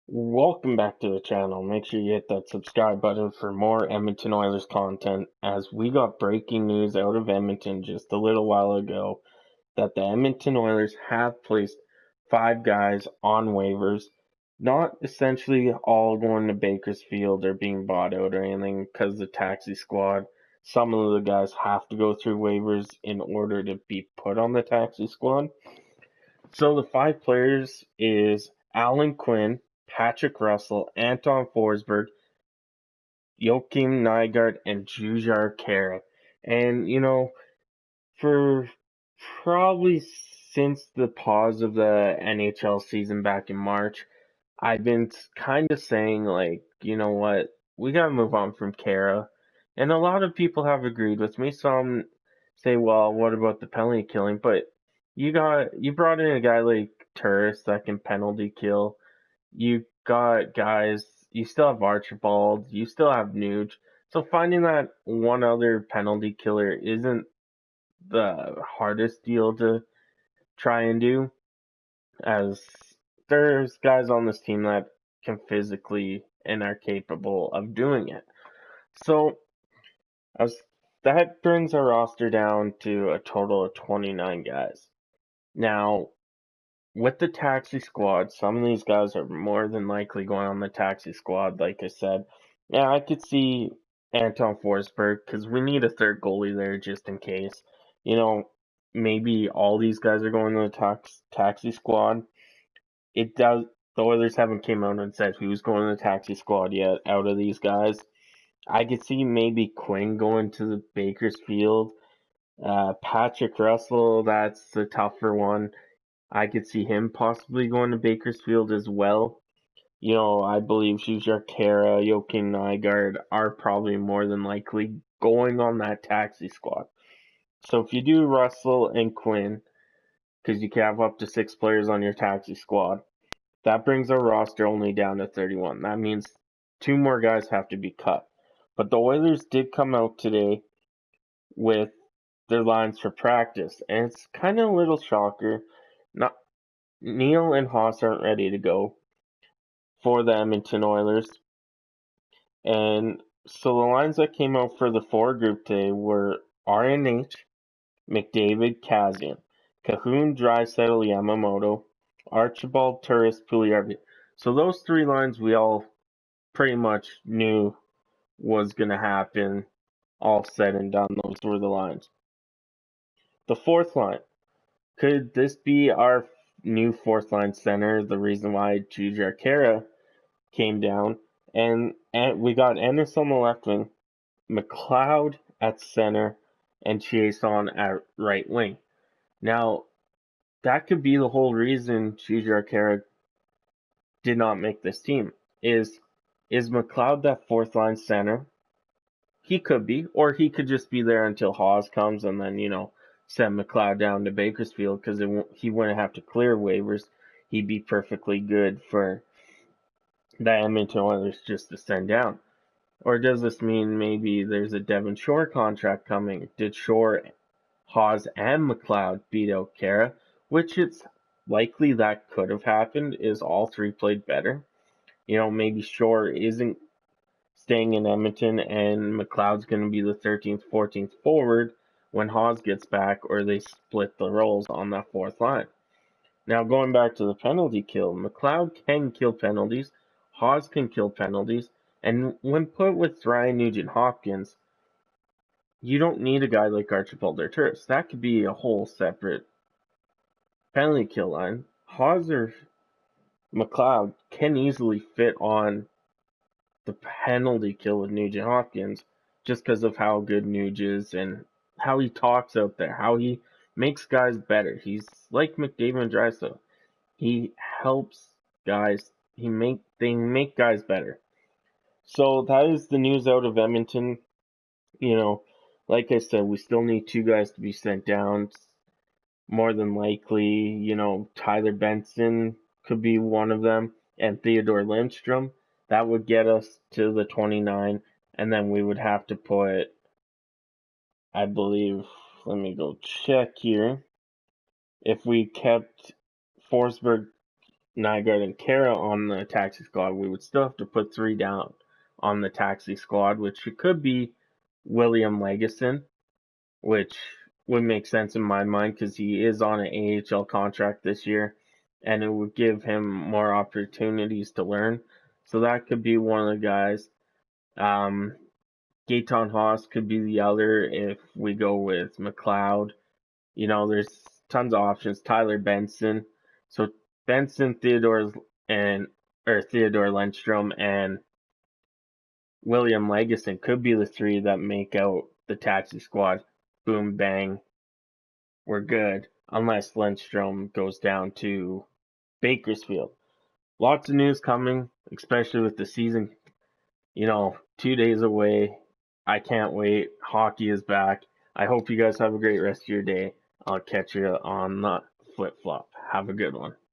Welcome back to the channel. Make sure you hit that subscribe button for more Edmonton Oilers content, as we got breaking news out of Edmonton just a little while ago that the Edmonton Oilers have placed 5 guys on waivers, not essentially all going to Bakersfield or being bought out or anything because the taxi squad. Some of the guys have to go through waivers in order to be put on the taxi squad. So the 5 players is Alan Quine, Patrick Russell, Anton Forsberg, Joachim Nygard, and Jujar Khaira. And for probably since the pause of the NHL season back in March, I've been kind of saying, like, you know what, we gotta move on from Khaira. And a lot of people have agreed with me. Some say, well, what about the penalty killing? But you brought in a guy like Turris that can penalty kill. You got guys. You still have Archibald. You still have Nuge. So finding that one other penalty killer isn't the hardest deal to try and do, as there's guys on this team that can physically and are capable of doing it. So as that brings our roster down to a total of 29 guys. Now, with the taxi squad, some of these guys are more than likely going on the taxi squad, like I said. Yeah, I could see Anton Forsberg because we need a third goalie there just in case. You know, maybe all these guys are going to the taxi squad. It does. The Oilers haven't came out and said who's going to the taxi squad yet out of these guys. I could see maybe Quinn going to the Bakersfield. Patrick Russell, that's the tougher one. I could see him possibly going to Bakersfield as well. I believe Jujar Khaira, Joachim Nygard are probably more than likely going on that taxi squad. So if you do Russell and Quinn, because you can have up to 6 players on your taxi squad, that brings our roster only down to 31. That means 2 more guys have to be cut. But the Oilers did come out today with their lines for practice, and it's kind of a little shocker. Not Neil and Haas aren't ready to go for the Edmonton Oilers, and so the lines that came out for the 4 group today were RNH, McDavid, Kazian, Cahoon, Draisaitl, Yamamoto, Archibald, Turris, Puljujarvi. So those 3 lines we all pretty much knew was going to happen. All said and done, those were the lines. The 4th line. Could this be our new 4th line center? The reason why Jujar Khaira came down. And we got Ennis on the left wing, McLeod at center, and Chiasson at right wing. Now, that could be the whole reason Jujar Khaira did not make this team. Is McLeod that 4th-line center? He could be, or he could just be there until Haas comes and then, send McLeod down to Bakersfield because he wouldn't have to clear waivers. He'd be perfectly good for the Edmonton Oilers just to send down. Or does this mean maybe there's a Devon Shore contract coming? Did Shore, Haas, and McLeod beat out Khaira? Which it's likely that could have happened, is all 3 played better. Maybe Shore isn't staying in Edmonton and McLeod's going to be the 13th, 14th forward when Haas gets back, or they split the roles on that 4th-line. Now, going back to the penalty kill, McLeod can kill penalties, Haas can kill penalties, and when put with Ryan Nugent-Hopkins, you don't need a guy like Archibald or Turris. That could be a whole separate penalty kill line. Haas or McLeod can easily fit on the penalty kill with Nugent-Hopkins just because of how good Nuge is and how he talks out there, how he makes guys better. He's like McDavid and Draisaitl. He helps guys. They make guys better. So that is the news out of Edmonton. Like I said, we still need 2 guys to be sent down. More than likely, Tyler Benson could be one of them, and Theodore Lindstrom. That would get us to the 29, and then we would have to put, I believe, let me go check here. If we kept Forsberg Nygard, and Khaira on the taxi squad, we would still have to put 3 down on the taxi squad, which could be William Legason, which would make sense in my mind because he is on an AHL contract this year, and it would give him more opportunities to learn. So that could be one of the guys. Gaetan Haas could be the other if we go with McLeod. There's tons of options. Tyler Benson. So Benson, Theodore Lindstrom, and William Legason could be the 3 that make out the taxi squad. Boom, bang, we're good. Unless Lindstrom goes down to Bakersfield. Lots of news coming, especially with the season, 2 days away. I can't wait. Hockey is back. I hope you guys have a great rest of your day. I'll catch you on the flip flop. Have a good one.